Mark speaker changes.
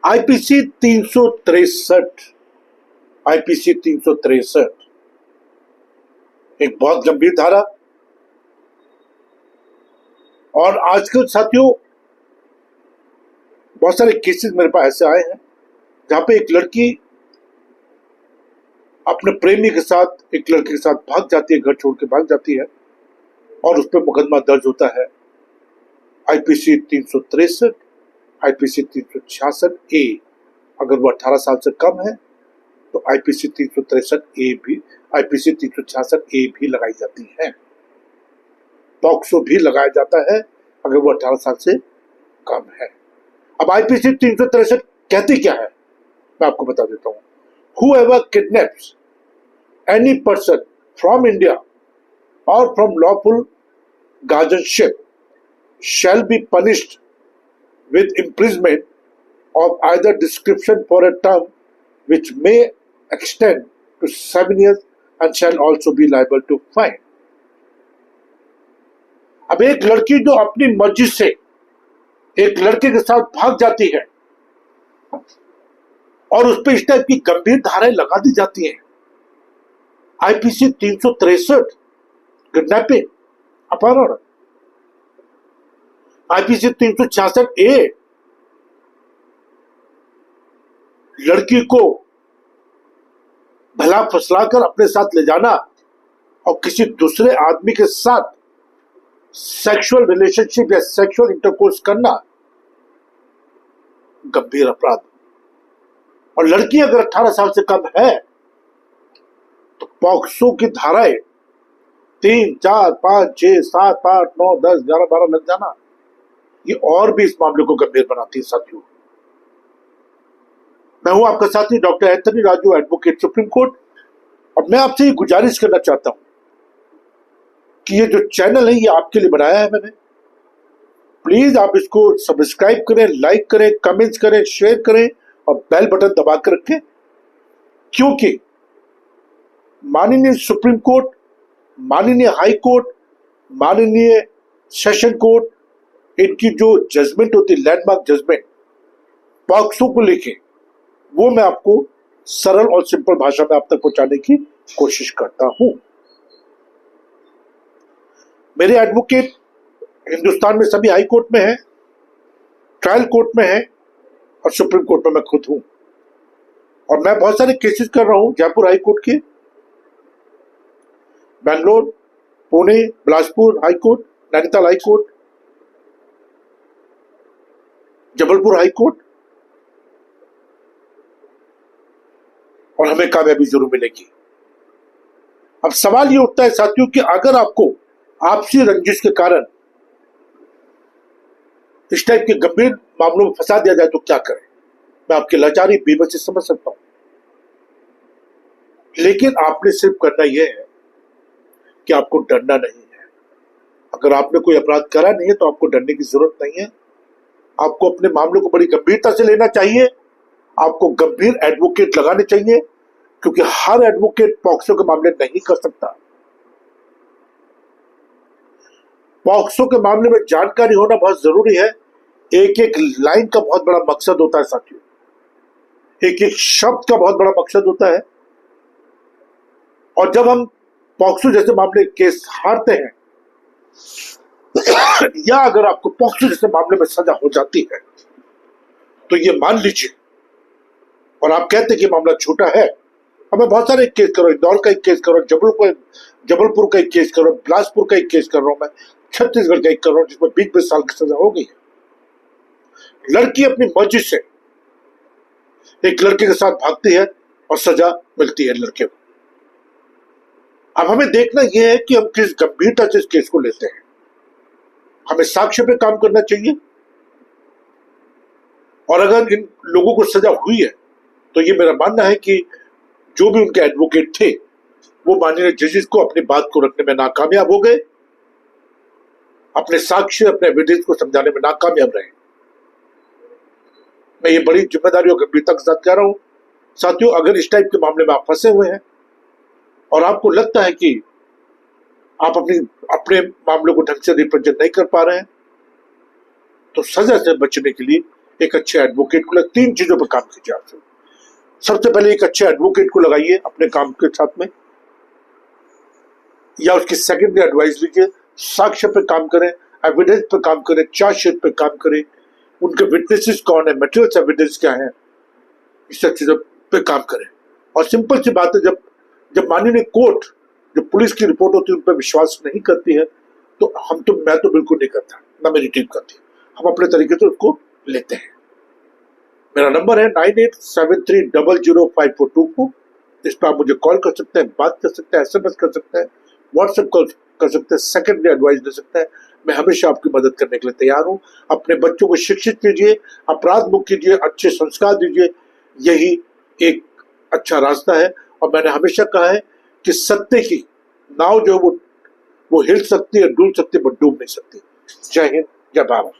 Speaker 1: IPC 363, IPC 363 एक बहुत गंभीर धारा। और आजकल साथियों बहुत सारे केसेस मेरे पास ऐसे आए हैं जहां पे एक लड़की अपने प्रेमी के साथ एक लड़के के साथ भाग जाती है, घर छोड़ के भाग जाती है और उस पर मुकदमा दर्ज होता है आईपीसी 363, आईपीसी 366 ए। अगर वो 18 साल से कम है तो आईपीसी 363 ए भी, आईपीसी 366 ए भी लगाई जाती है। पॉक्सो भी लगाया जाता है अगर वो 18 साल से कम है। अब आईपीसी 363 कहती क्या है मैं आपको बता देता हूं। Whoever kidnaps any person from India or from lawful guardianship shall be punished with imprisonment of either description for a term which may extend to 7 years and shall also be liable to fine। अब एक लड़की जो अपनी मर्जी से एक लड़के के साथ भाग जाती है और उस पर इस टाइप की गंभीर धाराएं लगा दी जाती हैं, आईपीसी 363 किडनैपिंग, अपहरण, आईपीसी 366 ए लड़की को भला फसलाकर अपने साथ ले जाना और किसी दूसरे आदमी के साथ सेक्सुअल रिलेशनशिप या सेक्सुअल इंटरकोर्स करना गंभीर अपराध। और लड़की अगर 18 साल से कम है तो पॉक्सो की धाराएं 3, 4, 5, 6, 7, 8, 9, 10, 11, 12 लग जाना ये और भी इस मामले को गंभीर बनाती है साथियों। मैं हूं आपका साथी doctor Anthony Raju, advocate supreme court. और मैं आपसे ये गुजारिश करना चाहता हूं कि ये जो चैनल है ये आपके लिए बनाया है मैंने। प्लीज आप इसको सब्सक्राइब करें, लाइक करें, कमेंट्स करें, शेयर करें और बेल बटन दबा कर रखें, क्योंकि माननीय सुप्रीम कोर्ट, माननीय हाई कोर्ट, माननीय सेशन कोर्ट, इनकी जो जजमेंट होती है, लैंडमार्क जजमेंट पॉक्सो को लेके, वो मैं आपको सरल और सिंपल भाषा में आप तक पहुंचाने की कोशिश करता हूं। मेरे एडवोकेट हिंदुस्तान में सभी हाई कोर्ट में है, ट्रायल कोर्ट में है और सुप्रीम कोर्ट में मैं खुद हूं। और मैं बहुत सारे केसेस कर रहा हूं जयपुर हाई कोर्ट के, Bangalore, Pune, Bilaspur high court, Nainital high court, Jabalpur high court, और हमें कामयाबी जरूर मिलेगी। अब सवाल ये उठता है साथियों कि अगर आपको आपसी रंजिश के कारण इस टाइप के गंभीर मामलों में फंसा दिया जाए तो क्या करें। मैं आपकी लाचारी बेबसी समझ सकता हूं, लेकिन आपने सिर्फ करना यह है कि आपको डरना नहीं है। अगर आपने कोई अपराध करा नहीं है तो आपको डरने की जरूरत नहीं है। आपको अपने मामलों को बड़ी गंभीरता से लेना चाहिए। आपको गंभीर एडवोकेट लगाने चाहिए, क्योंकि हर एडवोकेट पॉक्सो के मामले नहीं कर सकता। पॉक्सो के मामले में जानकारी होना बहुत जरूरी है। एक एक लाइन का बहुत बड़ा मकसद होता है साथियों, एक एक शब्द का बहुत बड़ा मकसद होता है। और जब हम पॉक्सो जैसे मामले केस हारते हैं या अगर आपको पॉक्सो जैसे मामले में सजा हो जाती है तो ये मान लीजिए, और आप कहते हैं कि मामला छोटा है, अब मैं बहुत सारे केस कर रहा हूं, इंदौर का एक केस कर रहा हूं, जबलपुर का एक केस कर रहा हूं, बिलासपुर का एक केस कर रहा हूं, मैं छत्तीसगढ़ का एक कर रहा हूं जिसमें 20-20 साल की सजा हो गई है। लड़की अपनी मर्जी से एक लड़के के साथ भागती है और सजा मिलती है लड़के को। अब हमें देखना यह है कि हम किस गंभीरता से इस केस को लेते हैं। हमें साक्ष्य पे काम करना चाहिए, और अगर इन लोगों को सजा हुई है तो ये मेरा मानना है कि जो भी उनके एडवोकेट थे वो माननीय जजेस को अपनी बात को रखने में नाकामयाब हो गए, अपने साक्ष्य, अपने एविडेंस को समझाने में नाकामयाब रहे। मैं ये बड़ी जिम्मेदारी और गंभीरता के साथ कह रहा हूं साथियों। अगर इस टाइप के मामले में आप फंसे हुए हैं और आपको लगता है कि आप अपने मामले को ढंग से रिप्रेजेंट नहीं कर पा रहे हैं, तो सजा से बचने के लिए एक अच्छे एडवोकेट को 3 चीजों पर काम कीजिए आप सब। सबसे पहले एक अच्छे एडवोकेट को लगाइए अपने काम के साथ में, या उसकी सेकेंडरी एडवाइस लीजिए। साक्ष्य पे काम करें, एविडेंस पे काम करें, चार्जशीट पे काम करें, उनके विटनेसेस कौन है, मटेरियल एविडेंस क्या है, इस सब चीजों पे काम करें। और सिंपल सी बात है, जब माननीय कोर्ट जो पुलिस की रिपोर्ट होती है उन पर विश्वास नहीं करती है, तो मैं तो बिल्कुल नहीं करता, ना मेरी टीम करती। हम अपने तरीके से उसको लेते हैं। मेरा नंबर है 9873005424। इस पर आप मुझे कॉल कर सकते हैं, बात कर सकते हैं, SMS कर सकते हैं, व्हाट्सएप कॉल कर सकते हैं, सेकेंडरी एडवाइस दे सकते हैं। मैं हमेशा आपकी मदद करने के लिए तैयार हूं। अपने बच्चों को शिक्षित कीजिए, अपराध मुक्त कीजिए, अच्छे संस्कार दीजिए, यही एक अच्छा रास्ता है। और मैंने हमेशा कहा है कि सत्य की नाव जो वो हिल सकती है, डूब सकती है, बट डूब नहीं सकती। जय हिंद, जय भारत।